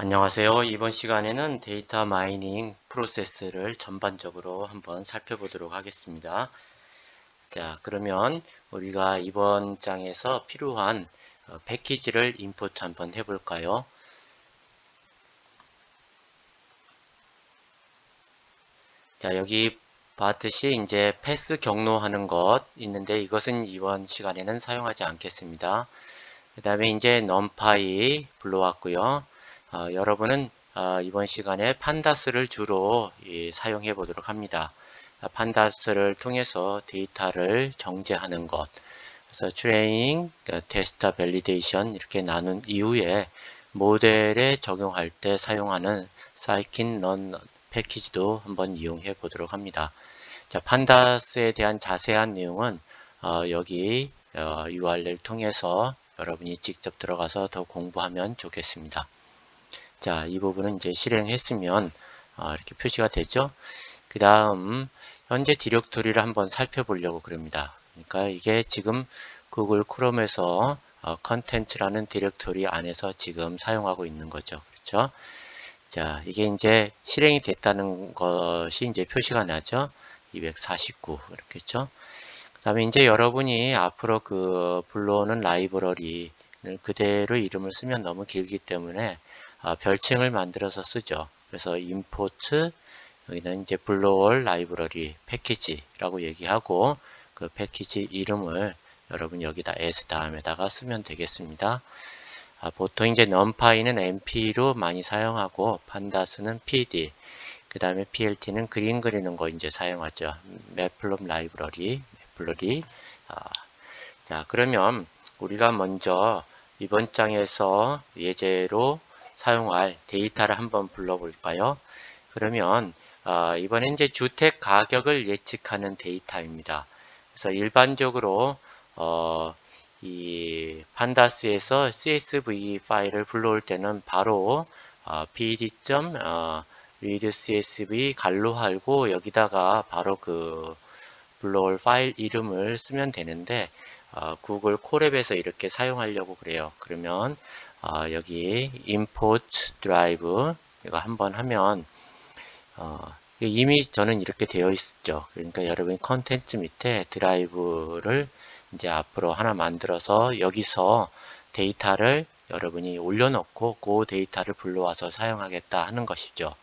안녕하세요. 이번 시간에는 데이터 마이닝 프로세스를 전반적으로 한번 살펴보도록 하겠습니다. 자, 그러면 우리가 이번 장에서 필요한 패키지를 임포트 한번 해볼까요? 자, 여기 봤듯이 이제 패스 경로하는 것 있는데 이것은 이번 시간에는 사용하지 않겠습니다. 그 다음에 이제 numpy 불러왔고요. 여러분은 이번 시간에 판다스를 주로 사용해 보도록 합니다. 판다스를 통해서 데이터를 정제하는 것. 그래서 트레이닝, 테스트, 밸리데이션 이렇게 나눈 이후에 모델에 적용할 때 사용하는 scikit-learn 패키지도 한번 이용해 보도록 합니다. 자, 판다스에 대한 자세한 내용은 여기 URL을 통해서 여러분이 직접 들어가서 더 공부하면 좋겠습니다. 자, 이 부분은 이제 실행했으면 이렇게 표시가 되죠. 그 다음 현재 디렉토리를 한번 살펴보려고 그럽니다. 그러니까 이게 지금 구글 크롬에서 컨텐츠라는 디렉토리 안에서 지금 사용하고 있는 거죠. 그렇죠? 자, 이게 이제 실행이 됐다는 것이 이제 표시가 나죠. 249 이렇게죠. 그 다음에 이제 여러분이 앞으로 그 불러오는 라이브러리를 그대로 이름을 쓰면 너무 길기 때문에 별칭을 만들어서 쓰죠. 그래서 import 여기는 이제 불러올 라이브러리 패키지라고 얘기하고 그 패키지 이름을 여러분 여기다 s 다음에다가 쓰면 되겠습니다. 보통 이제 numpy는 np로 많이 사용하고 pandas,는 pd, 그 다음에 plt는 그림 그리는 거 이제 사용하죠. matplotlib 라이브러리. 자, 그러면 우리가 먼저 이번 장에서 예제로 사용할 데이터를 한번 불러볼까요? 그러면 이번엔 이제 주택 가격을 예측하는 데이터입니다. 그래서 일반적으로 이 판다스에서 CSV 파일을 불러올 때는 바로 pd.read csv 갈로하고 여기다가 바로 그 불러올 파일 이름을 쓰면 되는데 구글 콜앱에서 이렇게 사용하려고 그래요. 그러면 여기 import drive 이거 한번 하면 이미 저는 이렇게 되어 있죠. 그러니까 여러분이 컨텐츠 밑에 드라이브를 이제 앞으로 하나 만들어서 여기서 데이터를 여러분이 올려놓고 그 데이터를 불러와서 사용하겠다 하는 것이죠.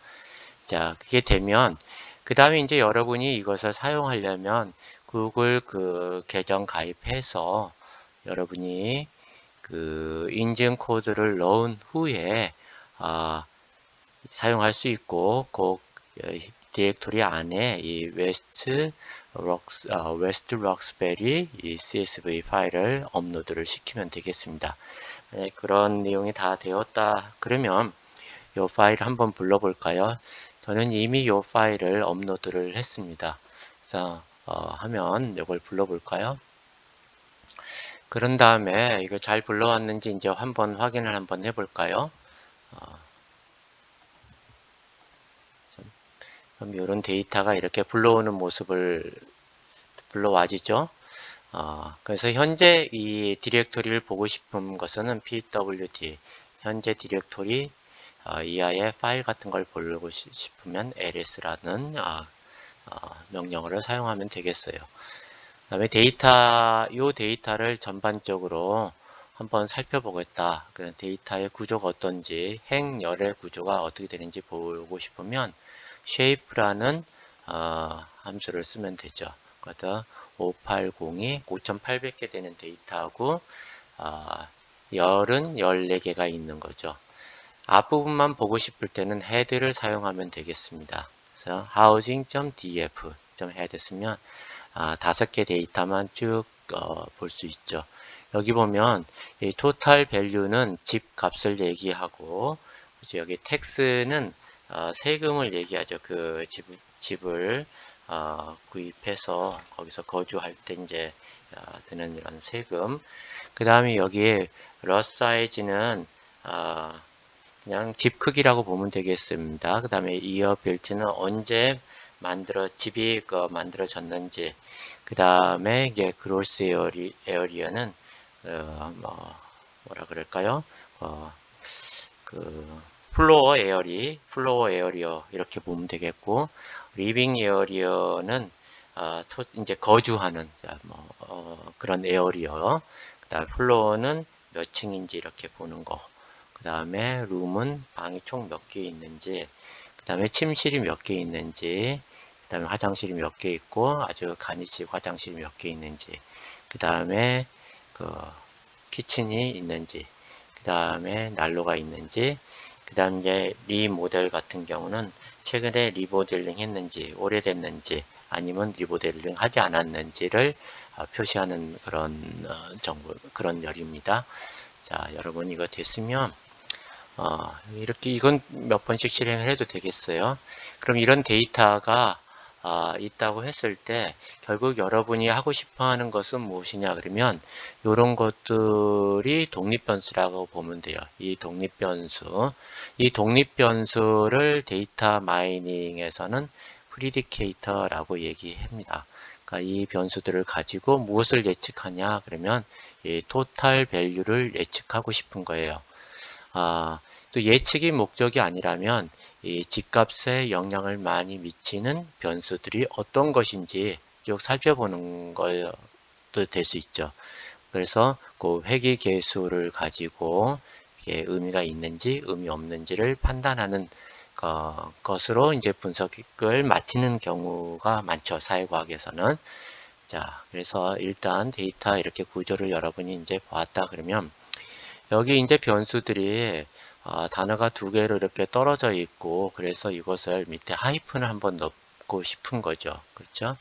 자, 그게 되면 그 다음에 이제 여러분이 이것을 사용하려면 구글 그 계정 가입해서 여러분이 그 인증 코드를 넣은 후에 사용할 수 있고 그 디렉토리 안에 이 웨스트 럭스베리 이 CSV 파일을 업로드를 시키면 되겠습니다. 네, 그런 내용이 다 되었다. 그러면 이 파일을 한번 불러볼까요? 저는 이미 이 파일을 업로드를 했습니다. 그래서 하면 이걸 불러볼까요? 그런 다음에 이거 잘 불러왔는지 이제 한번 확인을 한번 해볼까요? 그럼 이런 데이터가 이렇게 불러오는 모습을 불러와지죠. 그래서 현재 이 디렉토리를 보고 싶은 것은 pwd 현재 디렉토리 이하의 파일 같은 걸 보고 싶으면 ls라는 명령어를 사용하면 되겠어요. 그 다음에 이 데이터를 전반적으로 한번 살펴보겠다. 그 데이터의 구조가 어떤지, 행열의 구조가 어떻게 되는지 보고 싶으면 shape라는 함수를 쓰면 되죠. 그래서 580이 5800개 되는 데이터하고 열은 14개가 있는 거죠. 앞부분만 보고 싶을 때는 head를 사용하면 되겠습니다. 그래서 housing.df.head 쓰면 5개 데이터만 쭉 볼 수 있죠. 여기 보면 이 total value는 집 값을 얘기하고 여기 tax는 세금을 얘기하죠. 그 집을 구입해서 거기서 거주할 때 이제 드는 이런 세금. 그 다음에 여기에 lot size는 그냥 집 크기라고 보면 되겠습니다. 그 다음에 year built는 언제 집이 만들어졌는지, 그 다음에 이게 gross area는 뭐라 그럴까요? 그 플로어 에어리어 이렇게 보면 되겠고, 리빙 에어리어는 이제 거주하는 그런 에어리어. 그다음 플로어는 몇 층인지 이렇게 보는 거. 그 다음에 룸은 방이 총 몇 개 있는지, 그 다음에 침실이 몇 개 있는지, 그 다음에 화장실이 몇 개 있고 아주 간이식 화장실이 몇 개 있는지, 그 다음에 그 키친이 있는지, 그 다음에 난로가 있는지, 그 다음 이제 리모델 같은 경우는 최근에 리모델링 했는지 오래됐는지 아니면 리모델링 하지 않았는지를 표시하는 그런 정보, 그런 열입니다. 자, 여러분 이거 됐으면 이렇게 이건 몇 번씩 실행을 해도 되겠어요. 그럼 이런 데이터가 있다고 했을 때 결국 여러분이 하고 싶어 하는 것은 무엇이냐 그러면 이런 것들이 독립변수라고 보면 돼요. 이 독립변수를 데이터 마이닝에서는 프리디케이터라고 얘기합니다. 그러니까 이 변수들을 가지고 무엇을 예측하냐 그러면 이 토탈 밸류를 예측하고 싶은 거예요. 또 예측이 목적이 아니라면 이 집값에 영향을 많이 미치는 변수들이 어떤 것인지 쭉 살펴보는 것도 될 수 있죠. 그래서 그 회귀 계수를 가지고 이게 의미가 있는지 의미 없는지를 판단하는 것으로 이제 분석을 마치는 경우가 많죠. 사회과학에서는. 자, 그래서 일단 데이터 이렇게 구조를 여러분이 이제 보았다 그러면 여기 이제 변수들이 단어가 두 개로 이렇게 떨어져 있고 그래서 이것을 밑에 하이픈을 한번 넣고 싶은 거죠. 그렇죠?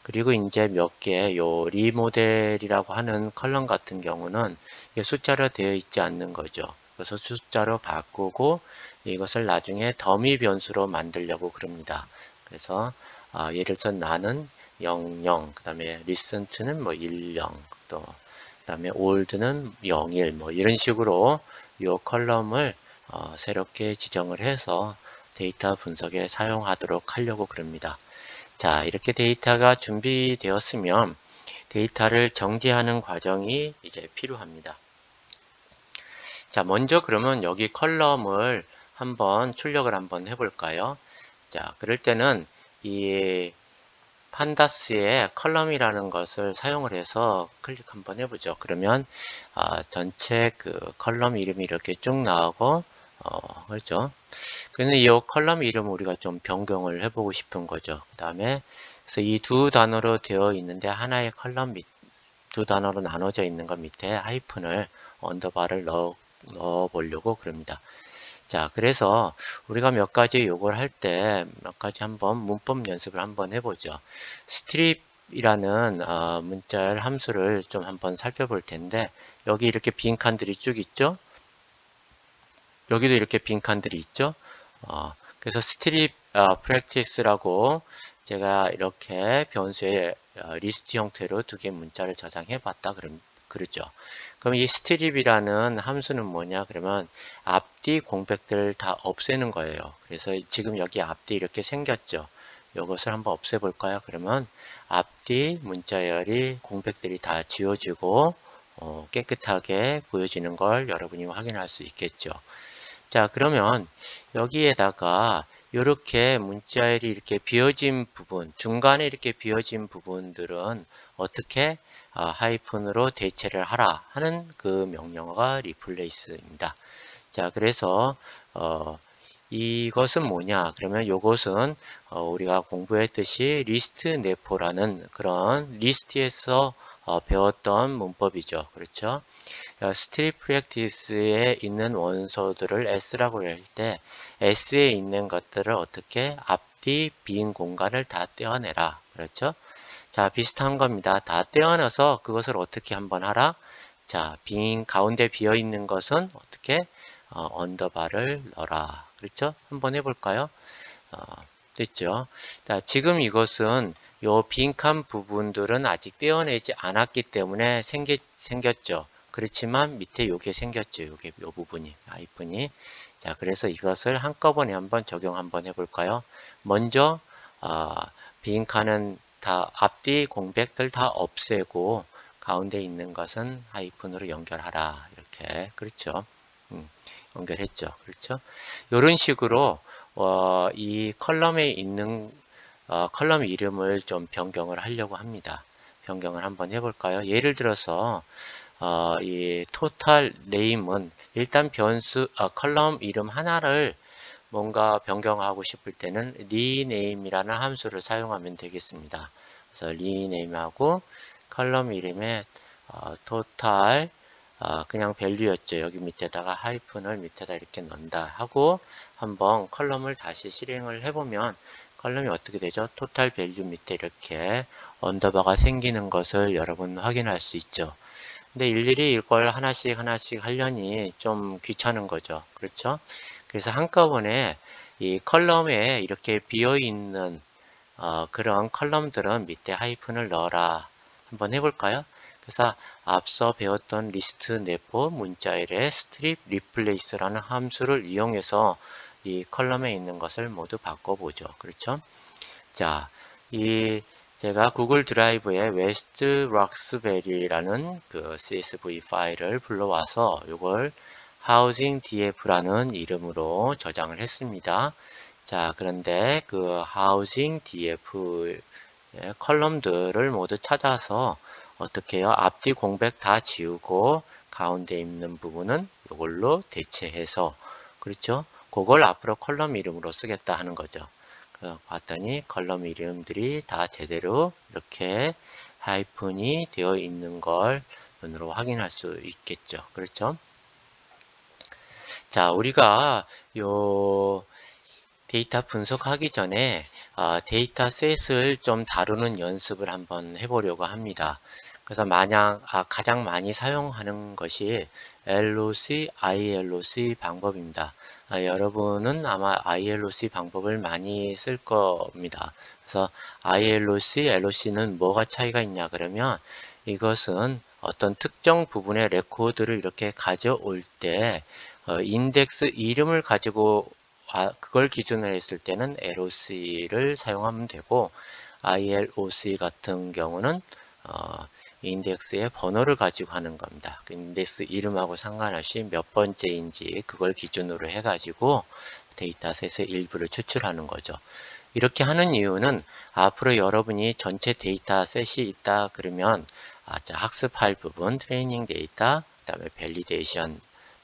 그리고 이제 몇 개, 요 리모델이라고 하는 컬럼 같은 경우는 숫자로 되어 있지 않는 거죠. 그래서 숫자로 바꾸고 이것을 나중에 더미 변수로 만들려고 그럽니다. 그래서 예를 들어서 나는 00, 그 다음에 listen to는 뭐 10, 또 그 다음에 old는 01, 뭐 이런 식으로 이 컬럼을 새롭게 지정을 해서 데이터 분석에 사용하도록 하려고 그럽니다. 자, 이렇게 데이터가 준비되었으면 데이터를 정지하는 과정이 이제 필요합니다. 자, 먼저 그러면 여기 컬럼을 한번 출력을 한번 해볼까요? 자, 그럴 때는 이 판다스의 컬럼이라는 것을 사용을 해서 클릭 한번 해보죠. 그러면 전체 그 컬럼 이름이 이렇게 쭉 나오고 그렇죠. 그래서 이 컬럼 이름 우리가 좀 변경을 해보고 싶은 거죠. 그 다음에 그래서 이 두 단어로 되어 있는데 하나의 컬럼 두 단어로 나눠져 있는 것 밑에 하이픈을 언더바를 넣어 보려고 그럽니다. 자, 그래서 우리가 몇 가지 요걸 할 때 몇 가지 한번 문법 연습을 한번 해보죠. 스트립이라는 문자열 함수를 좀 한번 살펴볼 텐데 여기 이렇게 빈 칸들이 쭉 있죠. 여기도 이렇게 빈 칸들이 있죠. 그래서 스트립 프랙티스라고 제가 이렇게 변수의 리스트 형태로 두 개 문자를 저장해 봤다 그러죠. 그럼 이 스트립이라는 함수는 뭐냐 그러면 앞뒤 공백들을 다 없애는 거예요. 그래서 지금 여기 앞뒤 이렇게 생겼죠. 이것을 한번 없애 볼까요? 그러면 앞뒤 문자열이 공백들이 다 지워지고 깨끗하게 보여지는 걸 여러분이 확인할 수 있겠죠. 자, 그러면 여기에다가 이렇게 문자열이 이렇게 비어진 부분, 중간에 이렇게 비어진 부분들은 어떻게 하이픈으로 대체를 하라 하는 그 명령어가 replace입니다. 자, 그래서 이것은 뭐냐? 그러면 이것은 우리가 공부했듯이 리스트 네포라는 그런 리스트에서 배웠던 문법이죠. 그렇죠? 스트립 프랙티스에 있는 원소들을 S라고 할 때 S에 있는 것들을 어떻게 앞뒤 빈 공간을 다 떼어내라. 그렇죠? 자, 비슷한 겁니다. 다 떼어내서 그것을 어떻게 한번 하라? 자, 빈 가운데 비어 있는 것은 어떻게 언더바를 넣어라. 그렇죠? 한번 해볼까요? 됐죠? 자, 지금 이것은 요 빈칸 부분들은 아직 떼어내지 않았기 때문에 생겼죠. 그렇지만 밑에 요게 생겼죠. 요게 요 부분이 하이픈이. 자, 그래서 이것을 한꺼번에 한번 적용 한번 해볼까요? 먼저 빈칸은 다 앞뒤 공백들 다 없애고 가운데 있는 것은 하이픈으로 연결하라. 이렇게 그렇죠. 연결했죠. 그렇죠? 이런 식으로 이 컬럼에 있는 컬럼 이름을 좀 변경을 하려고 합니다. 변경을 한번 해볼까요? 예를 들어서 이 total name은 일단 컬럼 이름 하나를 뭔가 변경하고 싶을 때는 rename이라는 함수를 사용하면 되겠습니다. 그래서 rename하고 컬럼 이름에 total 그냥 밸류였죠. 여기 밑에다가 하이픈을 밑에다 이렇게 넣는다 하고 한번 컬럼을 다시 실행을 해보면 컬럼이 어떻게 되죠? 토탈 밸류 밑에 이렇게 언더바가 생기는 것을 여러분 확인할 수 있죠. 근데 일일이 이걸 하나씩 하나씩 하려니 좀 귀찮은 거죠. 그렇죠? 그래서 한꺼번에 이 컬럼에 이렇게 비어있는 그런 컬럼들은 밑에 하이픈을 넣어라. 한번 해볼까요? 그래서 앞서 배웠던 리스트 네포 문자일의 스트립 리플레이스라는 함수를 이용해서 이 컬럼에 있는 것을 모두 바꿔보죠. 그렇죠? 자, 이 제가 구글 드라이브에 웨스트 락스베리라는 그 CSV 파일을 불러와서 이걸 housing df라는 이름으로 저장을 했습니다. 자, 그런데 그 housing df 컬럼들을 모두 찾아서 어떻게 해요? 앞뒤 공백 다 지우고 가운데 있는 부분은 이걸로 대체해서 그렇죠? 그걸 앞으로 컬럼 이름으로 쓰겠다 하는 거죠. 봤더니 컬럼 이름들이 다 제대로 이렇게 하이픈이 되어 있는 걸 눈으로 확인할 수 있겠죠. 그렇죠? 자, 우리가 요 데이터 분석하기 전에 데이터셋을 좀 다루는 연습을 한번 해보려고 합니다. 그래서 가장 많이 사용하는 것이 LOC, ILOC 방법입니다. 여러분은 아마 ILOC 방법을 많이 쓸 겁니다. 그래서 ILOC, LOC는 뭐가 차이가 있냐 그러면 이것은 어떤 특정 부분의 레코드를 이렇게 가져올 때 인덱스 이름을 가지고 그걸 기준으로 했을 때는 LOC를 사용하면 되고 ILOC 같은 경우는 인덱스의 번호를 가지고 하는 겁니다. 그 인덱스 이름하고 상관없이 몇 번째인지 그걸 기준으로 해가지고 데이터셋의 일부를 추출하는 거죠. 이렇게 하는 이유는 앞으로 여러분이 전체 데이터셋이 있다 그러면 학습할 부분, 트레이닝 데이터, 그 다음에 밸리데이션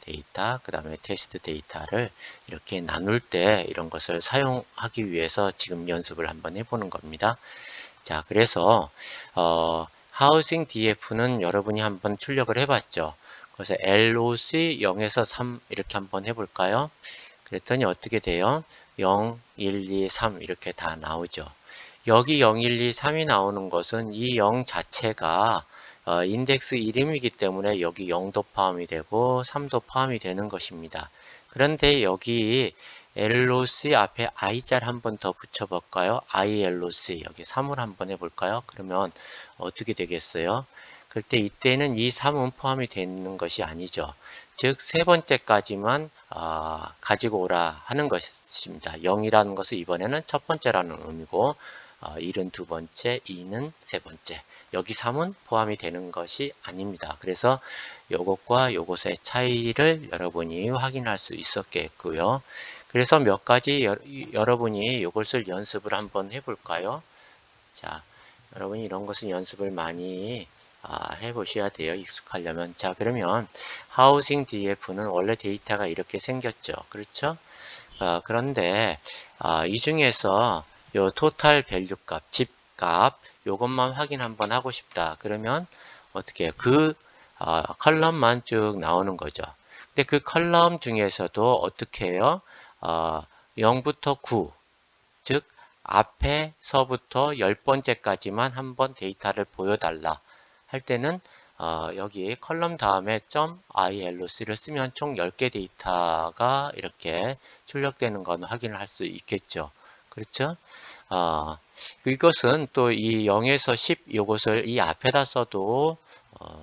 데이터, 그 다음에 테스트 데이터를 이렇게 나눌 때 이런 것을 사용하기 위해서 지금 연습을 한번 해보는 겁니다. 자, 그래서 하우싱 DF는 여러분이 한번 출력을 해봤죠. 그래서 LOC 0에서 3 이렇게 한번 해볼까요? 그랬더니 어떻게 돼요? 0, 1, 2, 3 이렇게 다 나오죠. 여기 0, 1, 2, 3이 나오는 것은 이 0 자체가 인덱스 이름이기 때문에 여기 0도 포함이 되고 3도 포함이 되는 것입니다. 그런데 여기 LOC 앞에 I자를 한번 더 붙여볼까요? ILOC 여기 3을 한번 해볼까요? 그러면 어떻게 되겠어요? 그때 이때는 이 3은 포함이 되는 것이 아니죠. 즉 세 번째까지만 가지고 오라 하는 것입니다. 0이라는 것은 이번에는 첫 번째라는 의미고 1은 두 번째, 2는 세 번째. 여기 3은 포함이 되는 것이 아닙니다. 그래서 요것과 요것의 차이를 여러분이 확인할 수 있었겠고요. 그래서 몇 가지 여러분이 이것을 연습을 한번 해볼까요? 자, 여러분이 이런 것은 연습을 많이 해보셔야 돼요. 익숙하려면. 자, 그러면 하우싱 DF는 원래 데이터가 이렇게 생겼죠. 그렇죠? 그런데 이 중에서 요 토탈 밸류 값, 집값 요것만 확인 한번 하고 싶다. 그러면 어떻게 해요? 그 컬럼만 쭉 나오는 거죠. 근데 그 컬럼 중에서도 어떻게 해요? 0부터 9, 즉 앞에서부터 10번째까지만 한번 데이터를 보여달라 할 때는 여기 컬럼 다음에 .iloc를 쓰면 총 10개 데이터가 이렇게 출력되는 건 확인을 할 수 있겠죠. 그렇죠? 이것은 또 이 0에서 10 이것을 이 앞에다 써도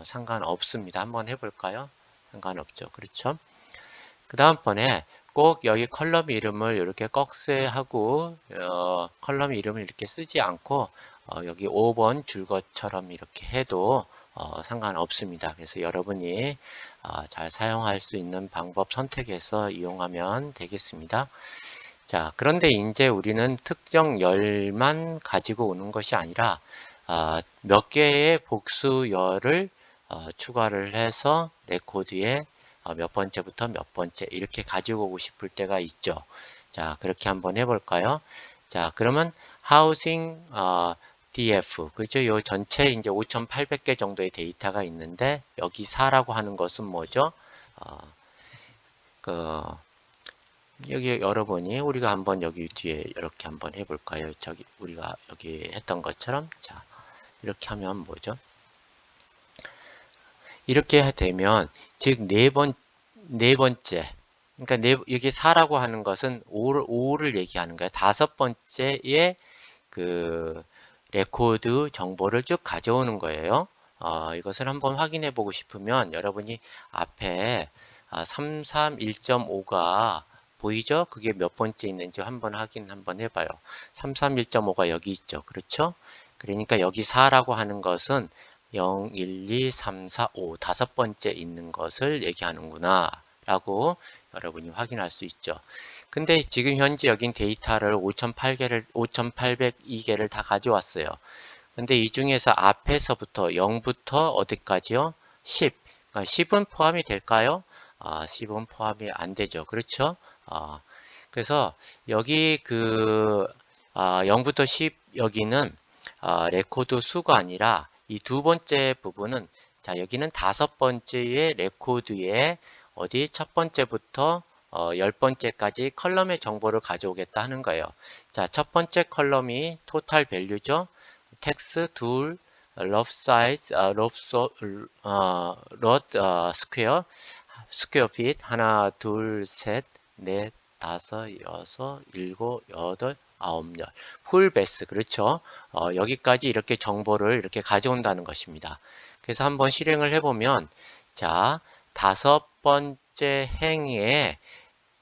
상관없습니다. 한번 해볼까요? 상관없죠. 그렇죠? 그 다음번에 꼭 여기 컬럼 이름을 이렇게 꺽쇠하고 컬럼 이름을 이렇게 쓰지 않고 여기 5번 줄 것처럼 이렇게 해도 상관없습니다. 그래서 여러분이 잘 사용할 수 있는 방법 선택해서 이용하면 되겠습니다. 자, 그런데 이제 우리는 특정 열만 가지고 오는 것이 아니라 몇 개의 복수열을 추가를 해서 레코드에 몇 번째부터 몇 번째 이렇게 가지고 오고 싶을 때가 있죠. 자, 그렇게 한번 해볼까요? 자, 그러면 하우싱 DF, 그죠? 요 전체 이제 5,800개 정도의 데이터가 있는데 여기 4라고 하는 것은 뭐죠? 어, 그 여기 여러분이 우리가 한번 여기 뒤에 이렇게 한번 해볼까요? 저기 우리가 여기 했던 것처럼 자 이렇게 하면 뭐죠? 이렇게 되면 즉 네 번째 그러니까 여기 4라고 하는 것은 5를 얘기하는 거예요. 다섯 번째의 그 레코드 정보를 쭉 가져오는 거예요. 이것을 한번 확인해 보고 싶으면 여러분이 앞에 331.5가 보이죠? 그게 몇 번째 있는지 한번 확인 한번 해봐요. 331.5가 여기 있죠. 그렇죠? 그러니까 여기 4라고 하는 것은 0, 1, 2, 3, 4, 5 다섯 번째 있는 것을 얘기하는구나 라고 여러분이 확인할 수 있죠. 근데 지금 현재 여긴 데이터를 5,802개를 다 가져왔어요. 근데 이 중에서 앞에서부터 0부터 어디까지요? 10. 그러니까 10은 포함이 될까요? 10은 포함이 안 되죠. 그렇죠? 그래서 여기 0부터 10 여기는 레코드 수가 아니라 이 두 번째 부분은 자 여기는 다섯 번째의 레코드에 어디 첫 번째부터 10번째까지 컬럼의 정보를 가져오겠다 하는 거예요. 자, 첫 번째 컬럼이 토탈 밸류죠. 텍스 둘, 러프 사이즈, 스퀘어, 스퀘어 핏 하나, 둘, 셋, 넷, 다섯, 여섯, 일곱, 여덟, 아홉, 열. 풀 베스 그렇죠. 여기까지 이렇게 정보를 이렇게 가져온다는 것입니다. 그래서 한번 실행을 해보면 자, 다섯 번째 행에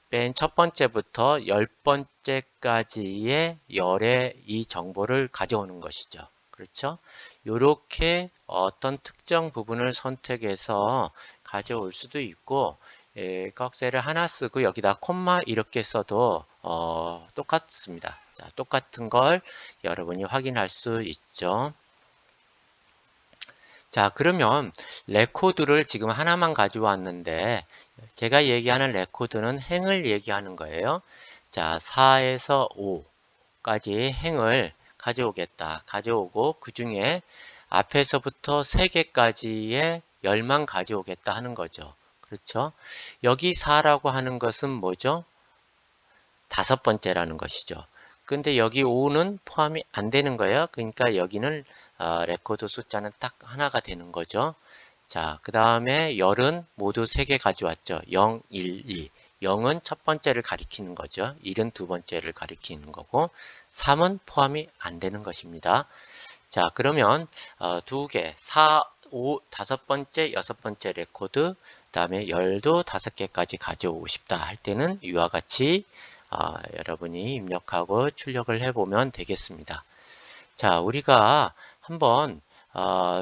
맨 첫 번째부터 열 번째까지의 열의 이 정보를 가져오는 것이죠. 그렇죠? 이렇게 어떤 특정 부분을 선택해서 가져올 수도 있고 꺽쇠를 하나 쓰고 여기다 콤마 이렇게 써도 똑같습니다. 자, 똑같은 걸 여러분이 확인할 수 있죠. 자, 그러면 레코드를 지금 하나만 가져왔는데 제가 얘기하는 레코드는 행을 얘기하는 거예요. 자, 4에서 5까지 행을 가져오겠다. 가져오고 그 중에 앞에서부터 3개까지의 열만 가져오겠다 하는 거죠. 그렇죠? 여기 4라고 하는 것은 뭐죠? 다섯 번째라는 것이죠. 근데 여기 5는 포함이 안 되는 거예요. 그러니까 여기는 레코드 숫자는 딱 하나가 되는 거죠. 자, 그 다음에 열은 모두 3개 가져왔죠. 0, 1, 2. 0은 첫 번째를 가리키는 거죠. 1은 두 번째를 가리키는 거고 3은 포함이 안 되는 것입니다. 자, 그러면 두 개, 4, 5, 다섯 번째, 여섯 번째 레코드, 그 다음에 열도 5개까지 가져오고 싶다 할 때는 이와 같이 여러분이 입력하고 출력을 해보면 되겠습니다. 자, 우리가 한번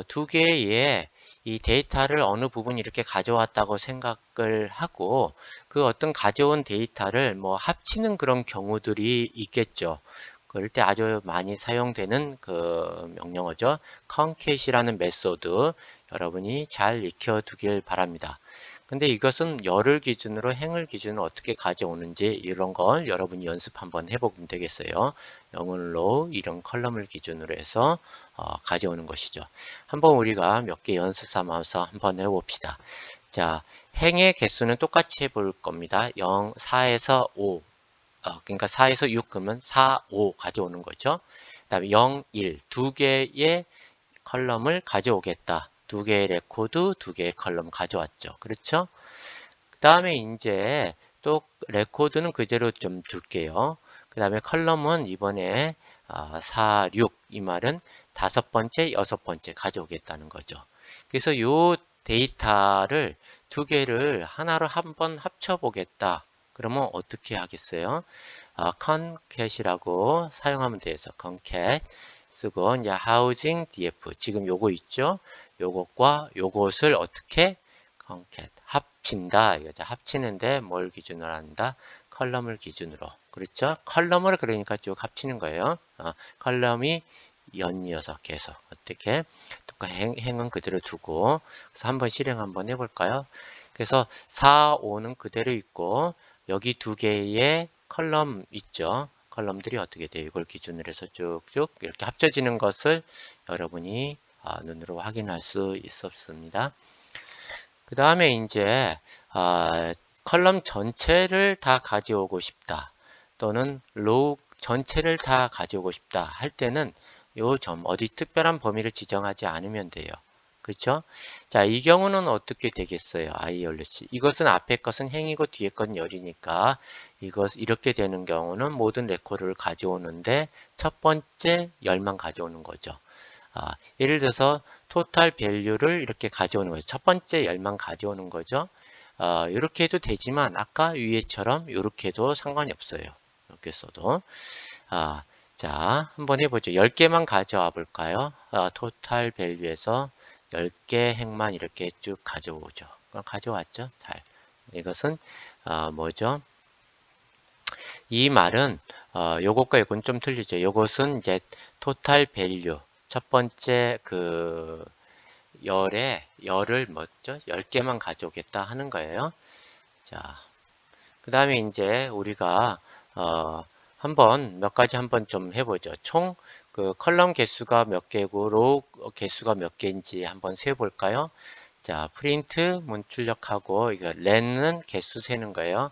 두 개의 이 데이터를 어느 부분 이렇게 가져왔다고 생각을 하고 그 어떤 가져온 데이터를 뭐 합치는 그런 경우들이 있겠죠. 그럴 때 아주 많이 사용되는 그 명령어죠. concate이라는 메소드 여러분이 잘 익혀두길 바랍니다. 근데 이것은 열을 기준으로 행을 기준으로 어떻게 가져오는지 이런 걸 여러분이 연습 한번 해보면 되겠어요. 영을로 이런 컬럼을 기준으로 해서 가져오는 것이죠. 한번 우리가 몇 개 연습 삼아서 한번 해봅시다. 자, 행의 개수는 똑같이 해볼 겁니다. 0, 4에서 5. 그러니까 4에서 6 그러면 4, 5 가져오는 거죠. 그 다음에 0, 1. 두 개의 컬럼을 가져오겠다. 두 개의 레코드, 두 개의 컬럼 가져왔죠. 그렇죠? 그 다음에 이제 또 레코드는 그대로 좀 둘게요. 그 다음에 컬럼은 이번에 4, 6. 이 말은 다섯 번째, 여섯 번째 가져오겠다는 거죠. 그래서 이 데이터를 두 개를 하나로 한번 합쳐보겠다. 그러면 어떻게 하겠어요? concate이라고 사용하면 돼서 concat 쓰고 이제 housing df 지금 요거 있죠? 요것과 요것을 어떻게 concat 합친다 이거죠. 합치는데 뭘 기준으로 한다? 컬럼을 기준으로. 그렇죠? 컬럼을 그러니까 쭉 합치는 거예요. 컬럼이 연이어서 계속 어떻게 행은 그대로 두고 그래서 한번 실행 한번 해볼까요? 그래서 4, 5는 그대로 있고 여기 두 개의 컬럼 있죠. 컬럼들이 어떻게 돼요? 이걸 기준으로 해서 쭉쭉 이렇게 합쳐지는 것을 여러분이 눈으로 확인할 수 있었습니다. 그 다음에 이제 컬럼 전체를 다 가져오고 싶다. 또는 로우 전체를 다 가져오고 싶다 할 때는 요 점 어디 특별한 범위를 지정하지 않으면 돼요. 그렇죠? 자, 이 경우는 어떻게 되겠어요? ILC. 이것은 앞에 것은 행이고 뒤에 건 열이니까 이렇게 되는 경우는 모든 레코드를 가져오는데 첫 번째 열만 가져오는 거죠. 예를 들어서 토탈 밸류를 이렇게 가져오는 거죠. 첫 번째 열만 가져오는 거죠. 이렇게 해도 되지만 아까 위에처럼 이렇게 해도 상관이 없어요. 이렇게 써도. 자, 한번 해보죠. 10개만 가져와 볼까요? 토탈 밸류에서 10개 행만 이렇게 쭉 가져오죠. 가져왔죠? 잘. 이것은 뭐죠? 이 말은 요것과 요건 좀 틀리죠. 요것은 이제 토탈 밸류 첫 번째 열을 뭐죠? 10개만 가져오겠다 하는 거예요. 자, 그 다음에 이제 우리가 한번 몇 가지 한번 좀 해보죠. 총 컬럼 개수가 몇 개고 로우 개수가 몇 개인지 한번 세볼까요? 자, 프린트 문 출력하고 이거 렌은 개수 세는 거예요.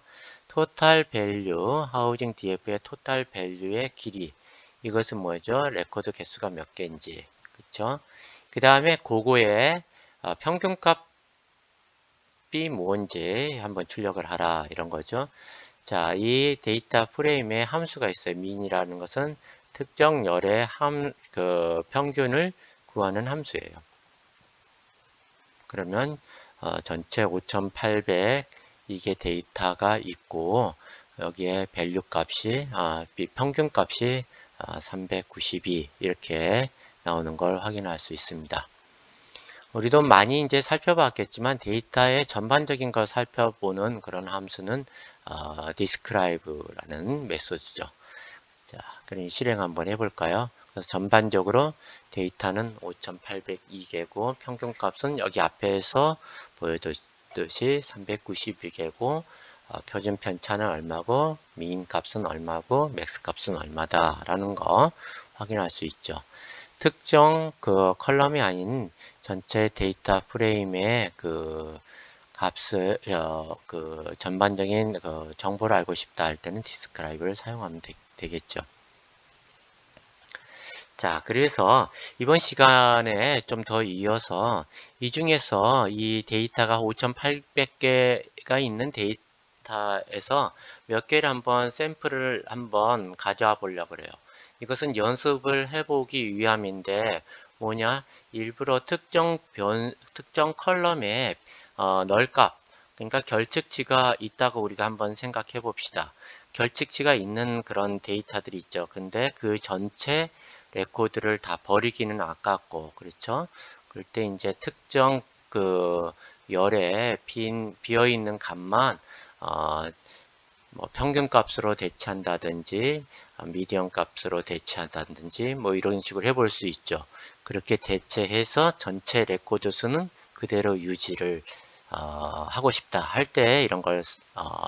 토탈 밸류 하우징 df의 토탈 밸류의 길이 이것은 뭐죠? 레코드 개수가 몇 개인지 그쵸? 그 다음에 그거의 평균값이 뭔지 한번 출력을 하라 이런 거죠. 자, 이 데이터 프레임에 함수가 있어요. min이라는 것은 특정 열의 평균을 구하는 함수예요. 그러면 전체 5800 이게 데이터가 있고 여기에 밸류 값이 평균 값이 392 이렇게 나오는 걸 확인할 수 있습니다. 우리도 많이 이제 살펴봤겠지만 데이터의 전반적인 걸 살펴보는 그런 함수는 describe라는 메소드죠. 자, 그럼 실행 한번 해볼까요? 그래서 전반적으로 데이터는 5802개고 평균값은 여기 앞에서 보여줬듯이 392개고 표준 편차는 얼마고 미인 값은 얼마고 맥스 값은 얼마다 라는 거 확인할 수 있죠. 특정 컬럼이 아닌 전체 데이터 프레임의 값을 전반적인 정보를 알고 싶다 할 때는 describe를 사용하면 되겠죠. 자, 그래서 이번 시간에 좀 더 이어서 이 중에서 이 데이터가 5,800개가 있는 데이터에서 몇 개를 한번 샘플을 한번 가져와 보려고 그래요. 이것은 연습을 해보기 위함인데 뭐냐? 일부러 특정 컬럼의 널값, 그러니까 결측치가 있다고 우리가 한번 생각해 봅시다. 결측치가 있는 그런 데이터들이 있죠. 근데 그 전체 레코드를 다 버리기는 아깝고, 그렇죠? 그럴 때 이제 특정 열에 비어있는 값만, 뭐 평균 값으로 대체한다든지, 미디언 값으로 대체한다든지, 뭐 이런 식으로 해볼 수 있죠. 그렇게 대체해서 전체 레코드 수는 그대로 유지를 하고 싶다 할 때 이런 걸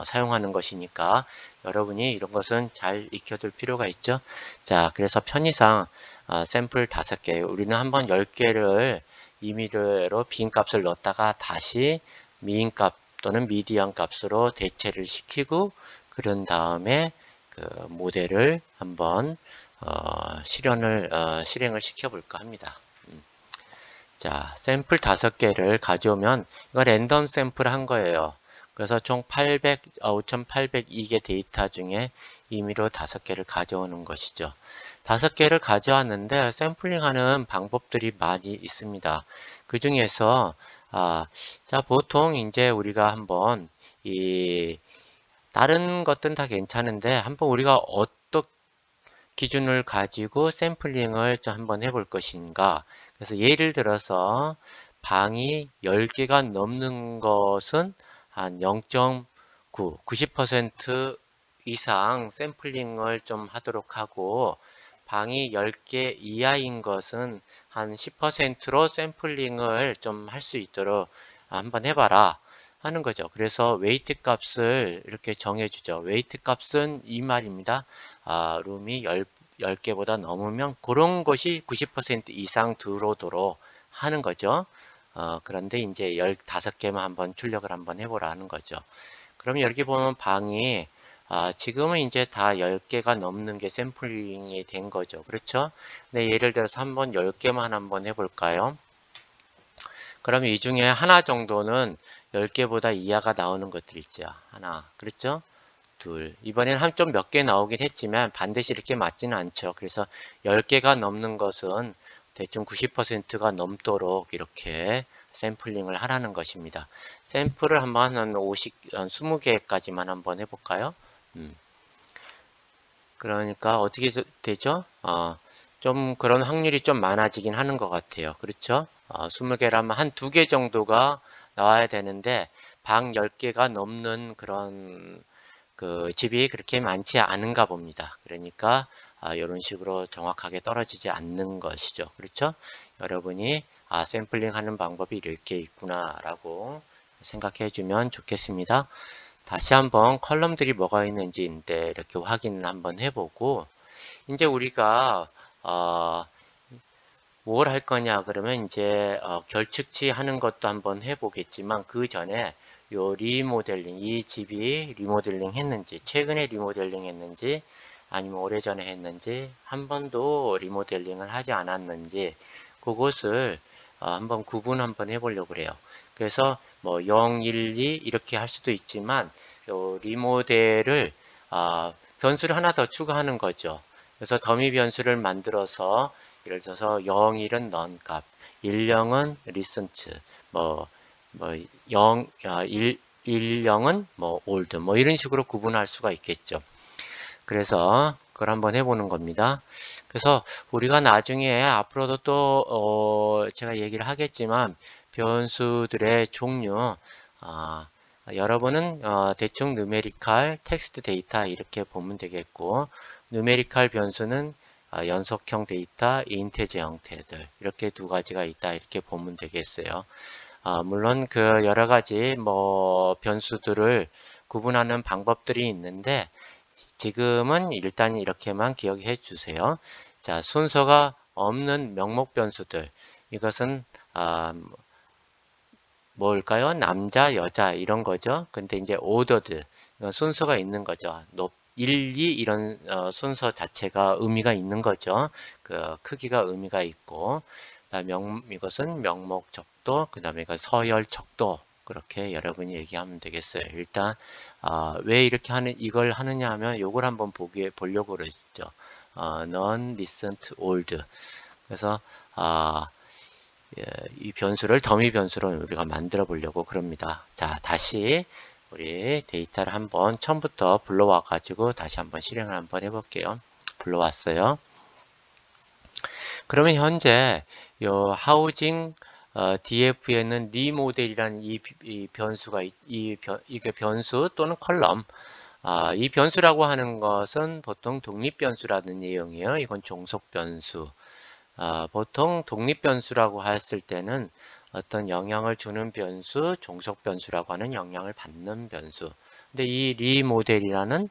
사용하는 것이니까 여러분이 이런 것은 잘 익혀둘 필요가 있죠. 자, 그래서 편의상 샘플 5개, 우리는 한번 10개를 임의로 빈 값을 넣었다가 다시 미인 값 또는 미디안 값으로 대체를 시키고 그런 다음에 모델을 한번 실행을 시켜볼까 합니다. 자, 샘플 5개를 가져오면 이거 랜덤 샘플 한 거예요. 그래서 총 5,802개 데이터 중에 임의로 5개를 가져오는 것이죠. 5개를 가져왔는데 샘플링 하는 방법들이 많이 있습니다. 그 중에서 자, 보통 이제 우리가 한번 다른 것들은 다 괜찮은데 한번 우리가 기준을 가지고 샘플링을 좀 한번 해볼 것인가. 그래서 예를 들어서 방이 10개가 넘는 것은 한 0.9, 90% 이상 샘플링을 좀 하도록 하고, 방이 10개 이하인 것은 한 10%로 샘플링을 좀 할 수 있도록 한번 해봐라 하는 거죠. 그래서 웨이트 값을 이렇게 정해주죠. 웨이트 값은 이 말입니다. 룸이 10개보다 넘으면 그런 것이 90% 이상 들어오도록 하는 거죠. 그런데 이제 15개만 한번 출력을 한번 해보라 하는 거죠. 그럼 여기 보면 방이 지금은 이제 다 10개가 넘는 게 샘플링이 된 거죠. 그렇죠? 네, 예를 들어서 한번 10개만 한번 해볼까요? 그러면 이 중에 하나 정도는 10개보다 이하가 나오는 것들 있죠. 하나. 그렇죠? 둘. 이번엔 한 좀 몇 개 나오긴 했지만 반드시 이렇게 맞지는 않죠. 그래서 10개가 넘는 것은 대충 90%가 넘도록 이렇게 샘플링을 하라는 것입니다. 샘플을 한번 한 20개까지만 한번 해볼까요? 그러니까 어떻게 되죠? 좀 그런 확률이 좀 많아지긴 하는 것 같아요. 그렇죠? 20개라면 한 2개 정도가 나와야 되는데 방 10개가 넘는 그런 그 집이 그렇게 많지 않은가 봅니다. 그러니까 이런 식으로 정확하게 떨어지지 않는 것이죠. 그렇죠? 여러분이 샘플링 하는 방법이 이렇게 있구나라고 생각해 주면 좋겠습니다. 다시 한번 컬럼들이 뭐가 있는지인데 이렇게 확인을 한번 해보고 이제 우리가 뭘 할 거냐 그러면 이제 결측치 하는 것도 한번 해보겠지만 그 전에 요 리모델링 이 집이 리모델링 했는지 최근에 리모델링 했는지 아니면 오래전에 했는지 한 번도 리모델링을 하지 않았는지 그것을 한번 구분 한번 해보려고 그래요. 그래서 뭐 0, 1, 2 이렇게 할 수도 있지만 요 리모델을 변수를 하나 더 추가하는 거죠. 그래서 더미 변수를 만들어서 예를 들어서 0, 1은 넌 값, 1, 0은 리센트, 뭐 0, 1, 0은 뭐 올드, 뭐 이런 식으로 구분할 수가 있겠죠. 그래서 그걸 한번 해보는 겁니다. 그래서 우리가 나중에 앞으로도 또 제가 얘기를 하겠지만 변수들의 종류 여러분은 대충 누메리칼, 텍스트 데이터 이렇게 보면 되겠고 누메리칼 변수는 연속형 데이터, 인테저 형태들 이렇게 두 가지가 있다 이렇게 보면 되겠어요. 물론 그 여러 가지 뭐 변수들을 구분하는 방법들이 있는데 지금은 일단 이렇게만 기억해 주세요. 자, 순서가 없는 명목 변수들 이것은 뭘까요? 남자, 여자 이런 거죠. 근데 이제 오더드 순서가 있는 거죠. 1, 2 이런 순서 자체가 의미가 있는 거죠. 그 크기가 의미가 있고 이것은 명목 적도 그 다음에 서열 적도 그렇게 여러분이 얘기하면 되겠어요. 일단 왜 이렇게 이걸 하느냐 하면 이걸 한번 보려고 그러시죠. non recent old 그래서 예, 이 변수를 더미 변수로 우리가 만들어 보려고 그럽니다. 자, 다시 우리 데이터를 한번 처음부터 불러와 가지고 다시 한번 실행을 한번 해볼게요. 불러왔어요. 그러면 현재 요 하우징 DF에는 리모델이라는 이 변수가 이게 변수 또는 컬럼 이 변수라고 하는 것은 보통 독립 변수라는 내용이에요. 이건 종속 변수. 보통 독립 변수라고 했을 때는 어떤 영향을 주는 변수, 종속 변수라고 하는 영향을 받는 변수. 근데 이 리모델이라는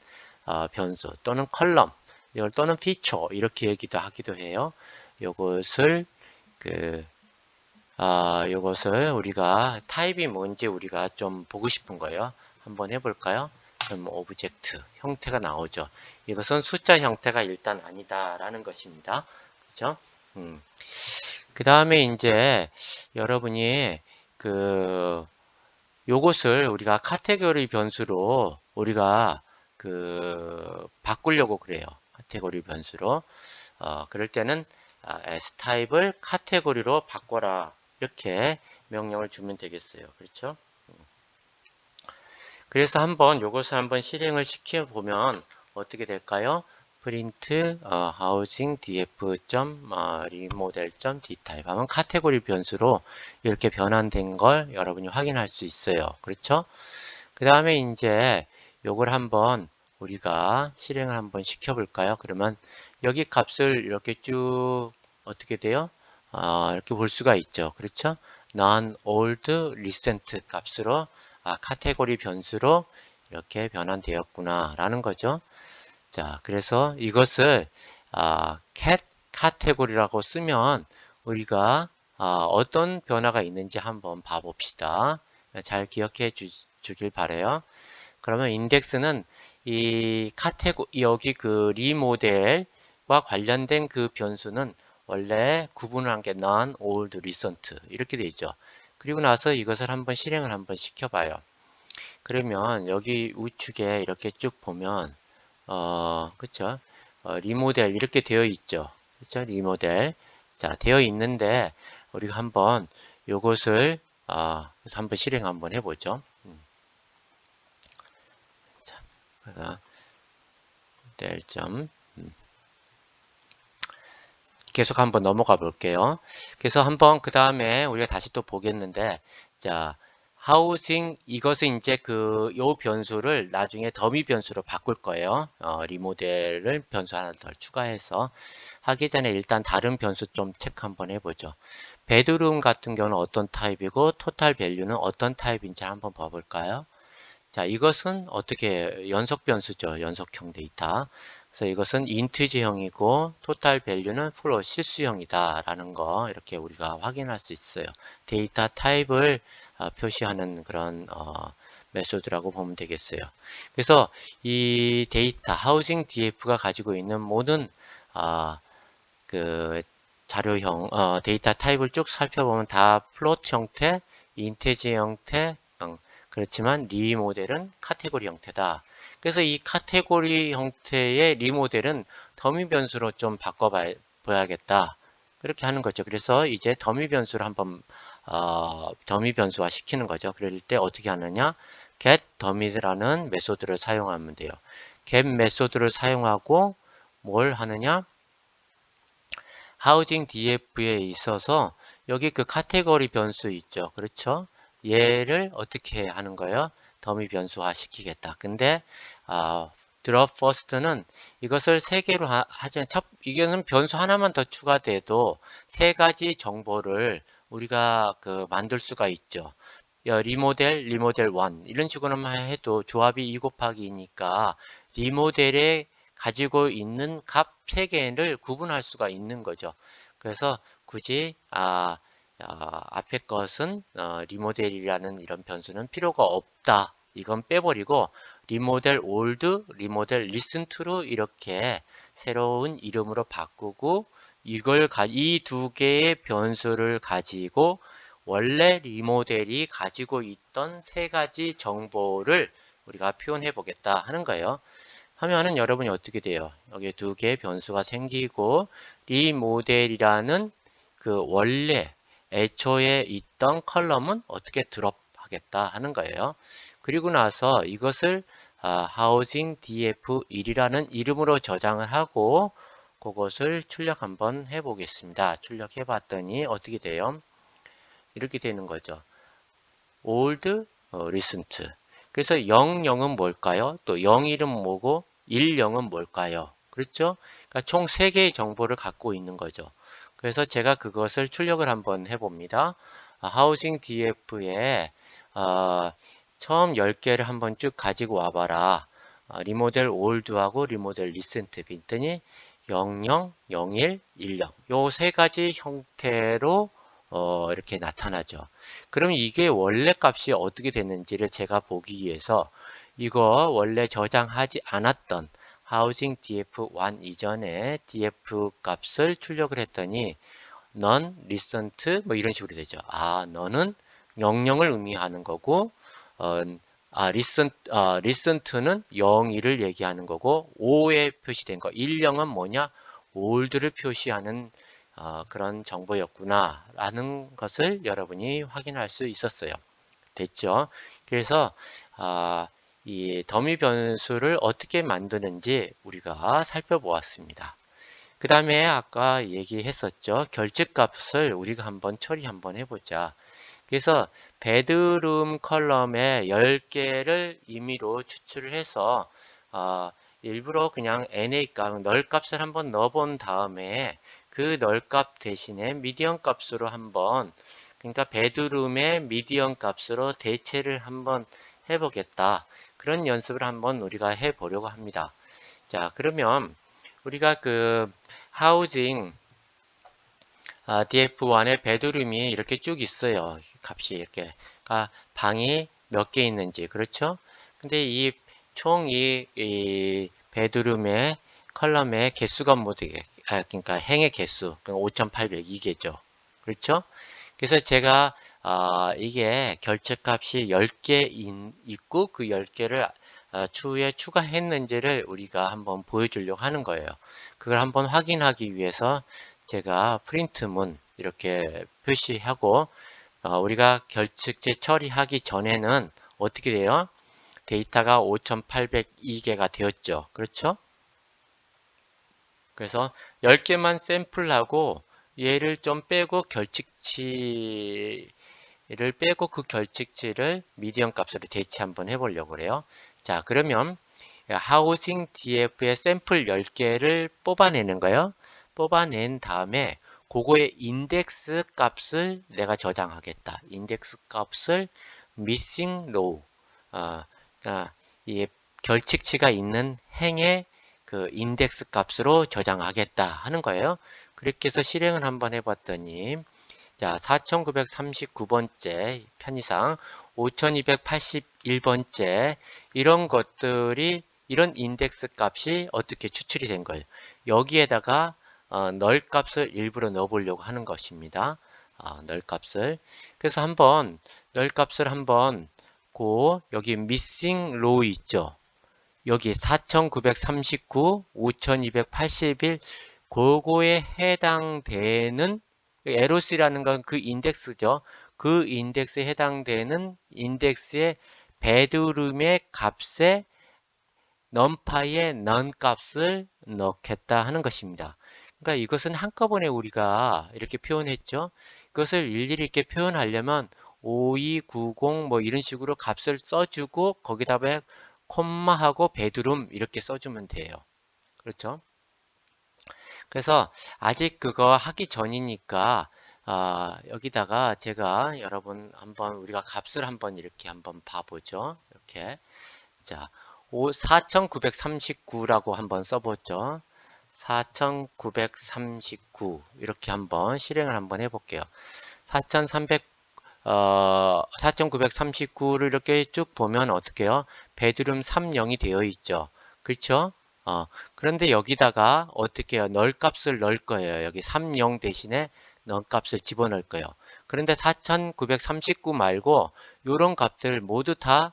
변수 또는 컬럼, 이걸 또는 피처 이렇게 얘기도 하기도 해요. 요것을 요것을 우리가 타입이 뭔지 우리가 좀 보고 싶은 거예요. 한번 해볼까요? 그럼 오브젝트 형태가 나오죠. 이것은 숫자 형태가 일단 아니다라는 것입니다. 그죠? 그 다음에 이제 여러분이 요것을 우리가 카테고리 변수로 우리가 바꾸려고 그래요. 카테고리 변수로. 그럴 때는 S 타입을 카테고리로 바꿔라. 이렇게 명령을 주면 되겠어요. 그렇죠? 그래서 요것을 한번 실행을 시켜 보면 어떻게 될까요? 프린트 housing df remodel dtype 하면 카테고리 변수로 이렇게 변환된 걸 여러분이 확인할 수 있어요. 그렇죠? 그 다음에 이제 요걸 한번 우리가 실행을 한번 시켜볼까요? 그러면 여기 값을 이렇게 쭉 어떻게 돼요? 이렇게 볼 수가 있죠. 그렇죠? non old recent 값으로 카테고리 변수로 이렇게 변환되었구나 라는 거죠. 자, 그래서 이것을 cat 카테고리라고 쓰면 우리가 어떤 변화가 있는지 한번 봐봅시다. 잘 기억해 주길 바래요. 그러면 인덱스는 이 여기 그 리모델과 관련된 그 변수는 원래 구분을 한 게 non, old, recent 이렇게 되어 있죠. 그리고 나서 이것을 한번 실행을 한번 시켜봐요. 그러면 여기 우측에 이렇게 쭉 보면 그쵸? 리모델 이렇게 되어 있죠. 그쵸? 리모델. 자, 되어 있는데 우리가 한번 요것을 그래서 한번 실행 한번 해보죠. 자, 모델 점 계속 한번 넘어가 볼게요. 그래서 한번 그 다음에 우리가 다시 또 보겠는데, 자, 하우싱 이것은 이제 요 변수를 나중에 더미 변수로 바꿀 거예요. 리모델을 변수 하나 더 추가해서 하기 전에 일단 다른 변수 좀 체크 한번 해보죠. 베드룸 같은 경우는 어떤 타입이고 토탈 밸류는 어떤 타입인지 한번 봐볼까요? 자, 이것은 어떻게 연속 변수죠. 연속형 데이터. 그래서 이것은 인티지형이고 토탈 밸류는 플롯 실수형이다 라는 거 이렇게 우리가 확인할 수 있어요. 데이터 타입을 표시하는 그런 메소드라고 보면 되겠어요. 그래서 이 데이터 하우징 DF가 가지고 있는 모든 그 자료형 데이터 타입을 쭉 살펴보면 다 플롯 형태, 인티지 형태, 그렇지만 리모델은 카테고리 형태다. 그래서 이 카테고리 형태의 리모델은 더미 변수로 좀 바꿔봐야겠다. 그렇게 하는 거죠. 그래서 이제 더미 변수를 한번 더미 변수화 시키는 거죠. 그럴 때 어떻게 하느냐? get dummy라는 메소드를 사용하면 돼요. get 메소드를 사용하고 뭘 하느냐? 하우징 DF에 있어서 여기 그 카테고리 변수 있죠. 그렇죠? 얘를 어떻게 하는 거예요? 더미 변수화 시키겠다. 근데 drop first는 이것을 세 개로 하지 이거는 변수 하나만 더 추가돼도 세 가지 정보를 우리가 만들 수가 있죠. 리모델 1 이런 식으로만 해도 조합이 2 곱하기 2니까 리모델에 가지고 있는 값 3개를 구분할 수가 있는 거죠. 그래서 굳이 앞에 것은 리모델이라는 이런 변수는 필요가 없다. 이건 빼버리고 리모델 올드, 리모델 리슨 투로 이렇게 새로운 이름으로 바꾸고 이 두 개의 변수를 가지고 원래 리모델이 가지고 있던 세 가지 정보를 우리가 표현해 보겠다 하는 거예요. 하면은 여러분이 어떻게 돼요? 여기 두 개의 변수가 생기고 리모델이라는 원래 애초에 있던 컬럼은 어떻게 드롭하겠다 하는 거예요. 그리고 나서 이것을 housing df1이라는 이름으로 저장을 하고 그것을 출력 한번 해보겠습니다. 출력해 봤더니 어떻게 돼요? 이렇게 되는 거죠. old, recent. 그래서 00은 뭘까요? 또 01은 뭐고 10은 뭘까요? 그렇죠? 그러니까 총 3개의 정보를 갖고 있는 거죠. 그래서 제가 그것을 출력을 한번 해봅니다. 하우징 DF에 처음 10개를 한번 쭉 가지고 와봐라. 리모델 올드하고 리모델 리센트 그랬더니 00, 01, 10. 요 세 가지 형태로 이렇게 나타나죠. 그럼 이게 원래 값이 어떻게 됐는지를 제가 보기 위해서 이거 원래 저장하지 않았던 하우징 df1 이전에 df 값을 출력을 했더니 none, recent 뭐 이런 식으로 되죠. 너는 00을 의미하는 거고 recent는 02를 얘기하는 거고 5에 표시된 거 10은 뭐냐? old를 표시하는 그런 정보였구나 라는 것을 여러분이 확인할 수 있었어요. 됐죠? 그래서 이 더미 변수를 어떻게 만드는지 우리가 살펴보았습니다. 그 다음에 아까 얘기했었죠. 결집값을 우리가 한번 처리 한번 해보자. 그래서 베드룸 컬럼에 10개를 임의로 추출을 해서 일부러 그냥 NA 값, 널 값을 한번 넣어본 다음에 그 널 값 대신에 미디언 값으로 한번, 그러니까 베드룸의 미디언 값으로 대체를 한번 해보겠다. 그런 연습을 한번 우리가 해보려고 합니다. 자, 그러면 우리가 그 하우징 DF1의 베드룸이 이렇게 쭉 있어요. 값이 이렇게. 방이 몇 개 있는지. 그렇죠? 근데 이 베드룸의 컬럼의 개수가 그러니까 행의 개수. 5802개죠. 그렇죠? 그래서 제가 이게 결제값이 10개 있고 그 10개를 추후에 추가했는지를 우리가 한번 보여주려고 하는 거예요. 그걸 한번 확인하기 위해서 제가 프린트문 이렇게 표시하고 우리가 결측제 처리하기 전에는 어떻게 돼요? 데이터가 5802개가 되었죠. 그렇죠? 그래서 10개만 샘플하고 얘를 좀 빼고 결측치를 빼고 그 결측치를 미디언 값으로 대체 한번 해보려고 그래요. 자, 그러면 하우징 DF의 샘플 10개를 뽑아내는 거예요. 뽑아낸 다음에 그거의 인덱스 값을 내가 저장하겠다. 인덱스 값을 missing row, 이 결측치가 있는 행의 그 인덱스 값으로 저장하겠다 하는 거예요. 그렇게 해서 실행을 한번 해봤더니, 자, 4939번째 편의상, 5281번째 이런 것들이, 이런 인덱스 값이 어떻게 추출이 된 거예요. 여기에다가 널 값을 일부러 넣어보려고 하는 것입니다. 널 값을. 그래서 한번 널 값을 한번 여기 missing row 있죠. 여기 4939, 5281 그거에 해당되는 에로스라는 건 그 인덱스죠. 그 인덱스에 해당되는 인덱스의 베드룸의 값에 numPy의 none 값을 넣겠다 하는 것입니다. 그러니까 이것은 한꺼번에 우리가 이렇게 표현했죠. 이것을 일일이 이렇게 표현하려면 5290 뭐 이런 식으로 값을 써주고 거기다가 콤마하고 베드룸 이렇게 써주면 돼요. 그렇죠? 그래서 아직 그거 하기 전이니까 여기다가 제가 여러분 한번 우리가 값을 한번 이렇게 한번 봐보죠. 이렇게 자 4939라고 한번 써보죠. 4939 이렇게 한번 실행을 한번 해볼게요. 4939를 이렇게 쭉 보면 어떻게 해요? 베드룸 30이 되어 있죠. 그렇죠? 그런데 여기다가 어떻게 해요? 널 값을 넣을 거예요. 여기 30 대신에 널 값을 집어넣을 거예요. 그런데 4939 말고 이런 값들 모두 다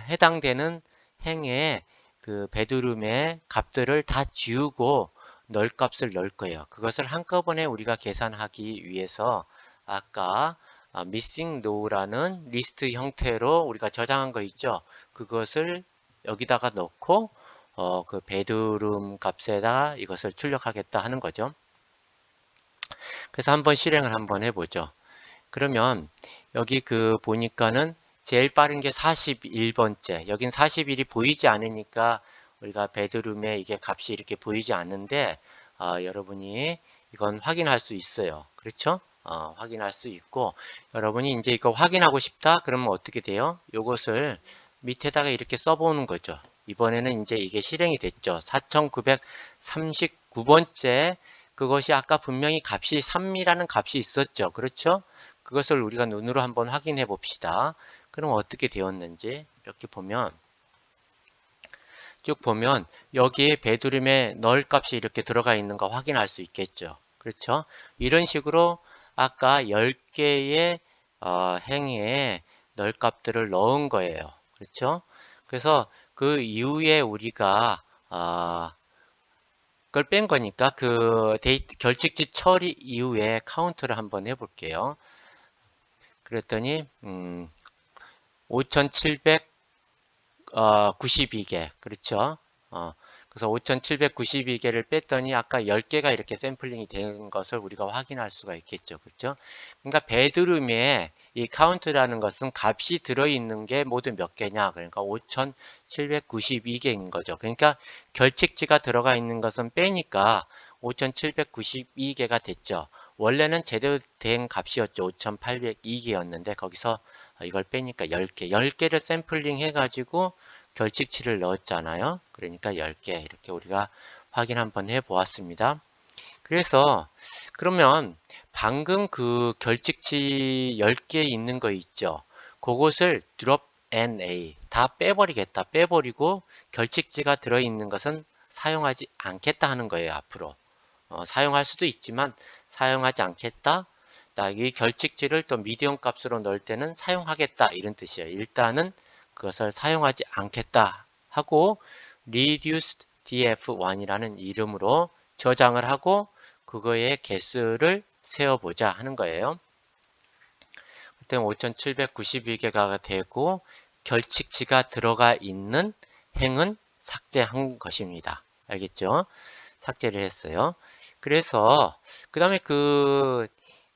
해당되는 행의 그 베드룸의 값들을 다 지우고 널 값을 넣을 거예요. 그것을 한꺼번에 우리가 계산하기 위해서 아까 missing row라는 리스트 형태로 우리가 저장한 거 있죠. 그것을 여기다가 넣고 그 베드룸 값에다 이것을 출력하겠다 하는 거죠. 그래서 한번 실행을 한번 해보죠. 그러면 여기 그 보니까는 제일 빠른 게 41번째. 여긴 41이 보이지 않으니까 우리가 베드룸에 이게 값이 이렇게 보이지 않는데 여러분이 이건 확인할 수 있어요. 그렇죠? 확인할 수 있고 여러분이 이제 이거 확인하고 싶다? 그러면 어떻게 돼요? 이것을 밑에다가 이렇게 써보는 거죠. 이번에는 이제 이게 실행이 됐죠. 4939번째 그것이 아까 분명히 값이 3이라는 값이 있었죠. 그렇죠? 그것을 우리가 눈으로 한번 확인해 봅시다. 그럼 어떻게 되었는지 이렇게 보면 쭉 보면 여기에 베드룸에 널 값이 이렇게 들어가 있는 거 확인할 수 있겠죠. 그렇죠? 이런 식으로 아까 10개의 행에 널 값들을 넣은 거예요. 그렇죠? 그래서 그 이후에 우리가 그걸 뺀 거니까 그 결직지 처리 이후에 카운트를 한번 해볼게요. 그랬더니 5700 5,792개. 그렇죠? 그래서 5,792개를 뺐더니 아까 10개가 이렇게 샘플링이 된 것을 우리가 확인할 수가 있겠죠. 그렇죠? 그러니까 베드룸에 이 카운트라는 것은 값이 들어있는 게 모두 몇 개냐? 그러니까 5,792개인 거죠. 그러니까 결칙지가 들어가 있는 것은 빼니까 5,792개가 됐죠. 원래는 제대로 된 값이었죠. 5,802개였는데 거기서 이걸 빼니까 10개. 10개를 샘플링 해가지고 결칙치를 넣었잖아요. 그러니까 10개 이렇게 우리가 확인 한번 해 보았습니다. 그래서 그러면 방금 그 결칙치 10개 있는 거 있죠. 그것을 drop NA 다 빼버리겠다. 빼버리고 결칙지가 들어있는 것은 사용하지 않겠다 하는 거예요. 앞으로. 사용할 수도 있지만 사용하지 않겠다. 이 결칙지를 또 미디엄 값으로 넣을 때는 사용하겠다 이런 뜻이에요. 일단은 그것을 사용하지 않겠다 하고 reduced df1이라는 이름으로 저장을 하고 그거의 개수를 세어보자 하는 거예요. 그때 5,792개가 되고 결칙지가 들어가 있는 행은 삭제한 것입니다. 알겠죠? 삭제를 했어요. 그래서 그 다음에 그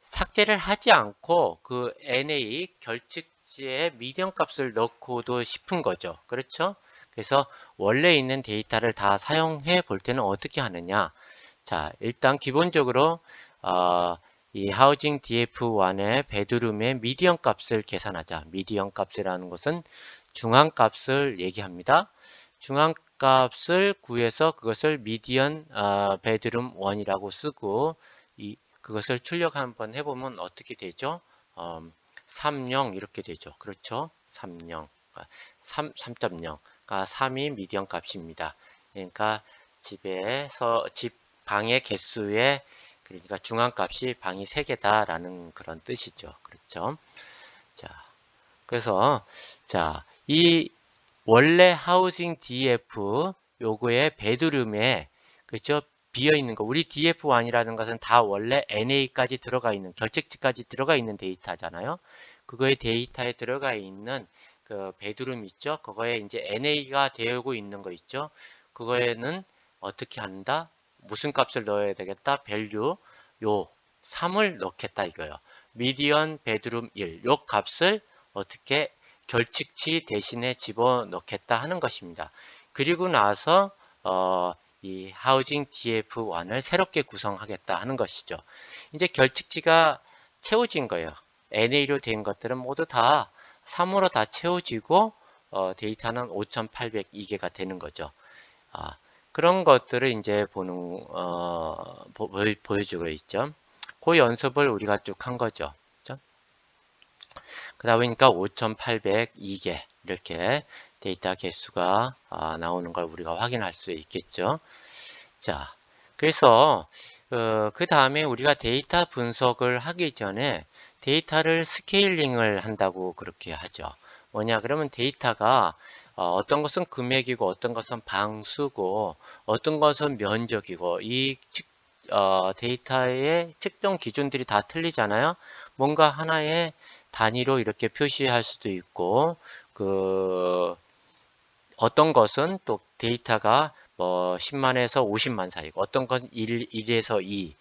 삭제를 하지 않고 그 NA 결칙지에 미디엄 값을 넣고도 싶은 거죠. 그렇죠? 그래서 원래 있는 데이터를 다 사용해 볼 때는 어떻게 하느냐? 자, 일단 기본적으로 이 하우징 df1의 베드룸의 미디엄 값을 계산하자. 미디엄 값이라는 것은 중앙 값을 얘기합니다. 중앙 값을 구해서 그것을 미디언 베드룸 1이라고 쓰고 그것을 출력 한번 해보면 어떻게 되죠? 30 이렇게 되죠. 그렇죠? 30 3.0 3이 미디엄 값입니다. 그러니까 집 방의 개수의 그러니까 중앙값이 방이 3개다라는 그런 뜻이죠. 그렇죠? 자, 그래서 이 원래 하우징 DF 요거의 베드룸에 그렇죠? 비어 있는 거. 우리 DF1이라는 것은 다 원래 NA까지 들어가 있는 결책지까지 들어가 있는 데이터잖아요. 그거의 데이터에 들어가 있는 그 베드룸 있죠? 그거에 이제 NA가 되고 있는 거 있죠? 그거에는 어떻게 한다? 무슨 값을 넣어야 되겠다? value 요 3을 넣겠다 이거요. 미디언 베드룸 1. 요 값을 어떻게 결칙치 대신에 집어넣겠다 하는 것입니다. 그리고 나서 이 하우징 DF1을 새롭게 구성하겠다 하는 것이죠. 이제 결칙치가 채워진 거예요. NA로 된 것들은 모두 다 3으로 다 채워지고 데이터는 5,802개가 되는 거죠. 그런 것들을 이제 보여주고 있죠. 그 연습을 우리가 쭉 한 거죠. 그러다 보니까 5,802개 이렇게 데이터 개수가 나오는 걸 우리가 확인할 수 있겠죠. 자, 그래서 그 다음에 우리가 데이터 분석을 하기 전에 데이터를 스케일링을 한다고 그렇게 하죠. 뭐냐 그러면 데이터가 어떤 것은 금액이고 어떤 것은 방수고 어떤 것은 면적이고 이 데이터의 측정 기준들이 다 틀리잖아요. 뭔가 하나의 단위로 이렇게 표시할 수도 있고 어떤 것은 또 데이터가 뭐 10만에서 50만 사이고 어떤 건 1에서 2,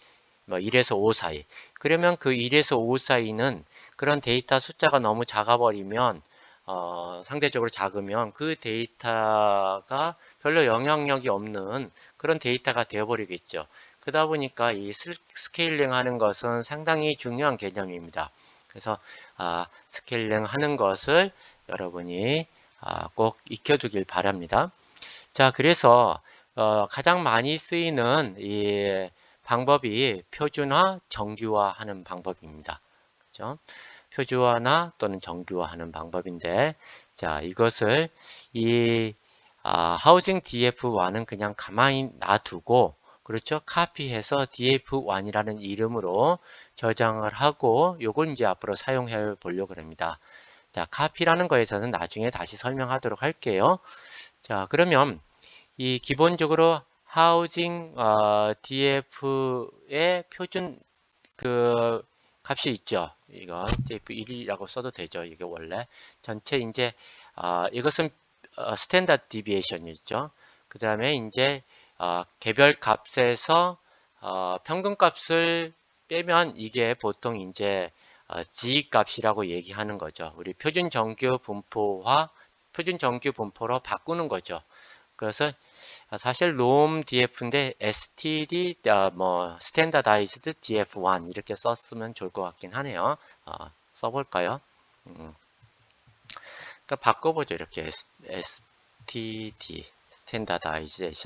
뭐 1에서 5 사이. 그러면 그 1에서 5 사이는 그런 데이터 숫자가 너무 작아버리면 상대적으로 작으면 그 데이터가 별로 영향력이 없는 그런 데이터가 되어버리겠죠. 그러다 보니까 이 스케일링 하는 것은 상당히 중요한 개념입니다. 그래서 스케일링 하는 것을 여러분이 꼭 익혀두길 바랍니다. 자, 그래서 가장 많이 쓰이는 이 방법이 표준화, 정규화 하는 방법입니다. 그죠? 표준화나 또는 정규화 하는 방법인데, 자, 이것을 하우징 DF1은 그냥 가만히 놔두고, 그렇죠? 카피해서 DF1이라는 이름으로 저장을 하고, 요걸 이제 앞으로 사용해 보려고 합니다. 자, 카피라는 거에서는 나중에 다시 설명하도록 할게요. 자, 그러면 이 기본적으로 하우징 DF의 표준 그 값이 있죠. 이거 DF1이라고 써도 되죠. 이게 원래 전체 이제 이것은 스탠다드 디비에이션이 있죠. 그 다음에 이제 개별 값에서 평균 값을 빼면 이게 보통 이제 G 값이라고 얘기하는 거죠. 우리 표준 정규 분포로 바꾸는 거죠. 그래서 사실 놈 DF인데 std 뭐 standardized df1 이렇게 썼으면 좋을 것 같긴 하네요. 써볼까요? 그러니까 바꿔보죠. 이렇게 std standardization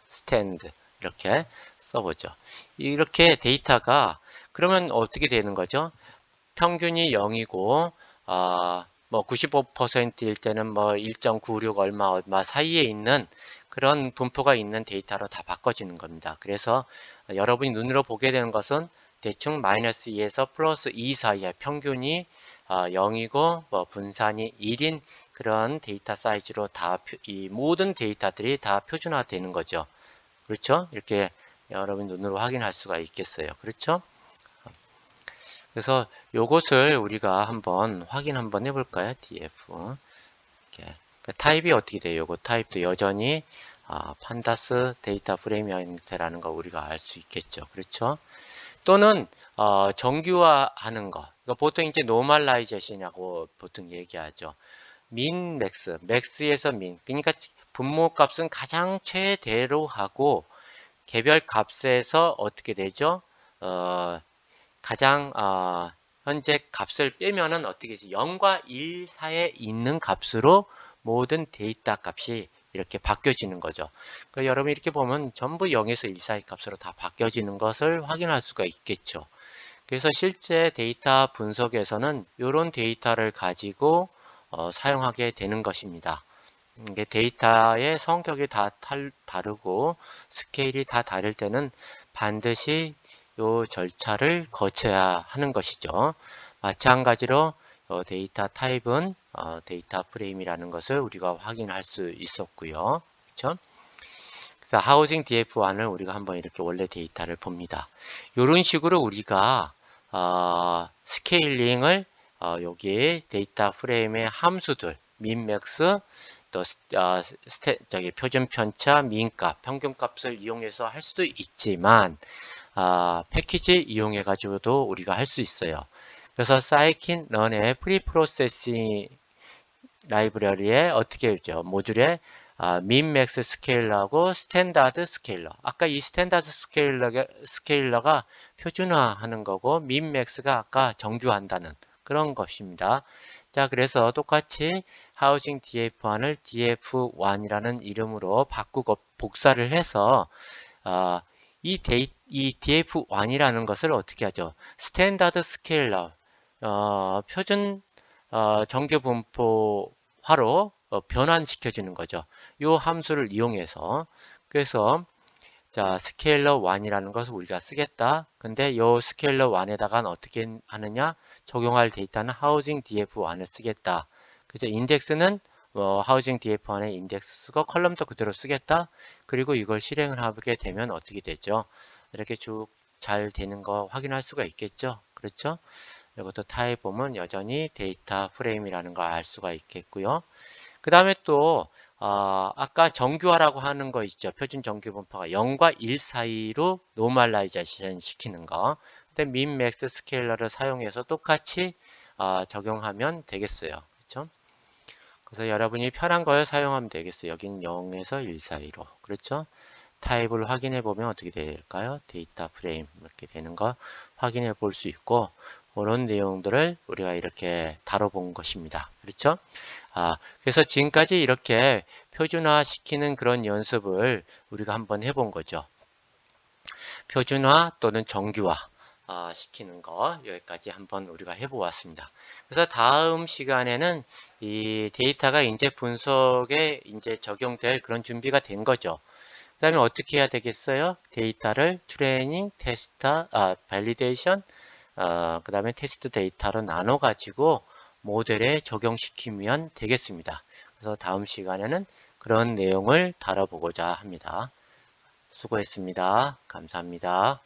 stand 이렇게 써보죠. 이렇게 데이터가 그러면 어떻게 되는 거죠? 평균이 0이고 뭐 95%일 때는 뭐 1.96 얼마 사이에 있는 그런 분포가 있는 데이터로 다 바꿔지는 겁니다. 그래서 여러분이 눈으로 보게 되는 것은 대충 마이너스 2에서 플러스 2 사이에 평균이 0이고 뭐 분산이 1인 그런 데이터 사이즈로 이 모든 데이터들이 다 표준화되는 거죠. 그렇죠? 이렇게 여러분 눈으로 확인할 수가 있겠어요. 그렇죠? 그래서 요것을 우리가 한번 확인 한번 해볼까요? df 이렇게. 타입이 어떻게 돼요? 요거 타입도 여전히 판다스 데이터 프레임 형태라는 거 우리가 알 수 있겠죠. 그렇죠? 또는 정규화하는 거. 보통 이제 노멀라이제이션이라고 보통 얘기하죠. 민, 맥스, 맥스에서 민. 그러니까 분모 값은 가장 최대로 하고 개별 값에서 어떻게 되죠? 가장 현재 값을 빼면은 어떻게 되지? 0과 1 사이에 있는 값으로 모든 데이터 값이 이렇게 바뀌어지는 거죠. 그러니까 여러분 이렇게 보면 전부 0에서 1 사이 값으로 다 바뀌어지는 것을 확인할 수가 있겠죠. 그래서 실제 데이터 분석에서는 이런 데이터를 가지고 사용하게 되는 것입니다. 이게 데이터의 성격이 다 다르고 스케일이 다 다를 때는 반드시 이 절차를 거쳐야 하는 것이죠. 마찬가지로 데이터 타입은 데이터 프레임이라는 것을 우리가 확인할 수 있었고요. 그렇죠? 그래서 하우징 DF1을 우리가 한번 이렇게 원래 데이터를 봅니다. 이런 식으로 우리가 스케일링을 여기 데이터 프레임의 함수들 민맥스 또 표준 편차, 민값, 평균값을 이용해서 할 수도 있지만 패키지 이용해 가지고도 우리가 할 수 있어요. 그래서 scikit-learn의 프리프로세싱 라이브러리에 어떻게 했죠? 모듈에 민맥스 스케일러하고 스탠다드 스케일러. 아까 이 스탠다드 스케일러가 표준화하는 거고 민맥스가 아까 정규한다는 그런 것입니다. 자, 그래서 똑같이 하우징 DF1을 DF1이라는 이름으로 바꾸고 복사를 해서 이 DF1이라는 것을 어떻게 하죠? 스탠다드 스케일러, 표준 정규 분포화로 변환시켜주는 거죠. 이 함수를 이용해서. 그래서 자, 스케일러 1이라는 것을 우리가 쓰겠다. 근데 이 스케일러 1에다가 어떻게 하느냐? 적용할 데이터는 하우징 DF1을 쓰겠다. 그래서 인덱스는 하우징 DF1의 인덱스 쓰고 컬럼도 그대로 쓰겠다. 그리고 이걸 실행을 하게 되면 어떻게 되죠? 이렇게 쭉 잘 되는 거 확인할 수가 있겠죠. 그렇죠? 이것도 타입 보면 여전히 데이터 프레임이라는 걸 알 수가 있겠고요. 그 다음에 또 아까 정규화라고 하는 거 있죠. 표준 정규 분포가 0과 1 사이로 노멀라이제이션 시키는 거. 근데 민, 맥스 스케일러를 사용해서 똑같이 적용하면 되겠어요. 그렇죠? 그래서 여러분이 편한 걸 사용하면 되겠어요. 여긴 0에서 1 사이로. 그렇죠? 타입을 확인해 보면 어떻게 될까요? 데이터 프레임 이렇게 되는 거 확인해 볼 수 있고 그런 내용들을 우리가 이렇게 다뤄본 것입니다. 그렇죠? 그래서 지금까지 이렇게 표준화 시키는 그런 연습을 우리가 한번 해본 거죠. 표준화 또는 정규화 시키는 거 여기까지 한번 우리가 해보았습니다. 그래서 다음 시간에는 이 데이터가 이제 분석에 이제 적용될 그런 준비가 된 거죠. 그 다음에 어떻게 해야 되겠어요? 데이터를 트레이닝, 테스트, 밸리데이션, 그 다음에 테스트 데이터로 나눠 가지고 모델에 적용시키면 되겠습니다. 그래서 다음 시간에는 그런 내용을 다뤄보고자 합니다. 수고했습니다. 감사합니다.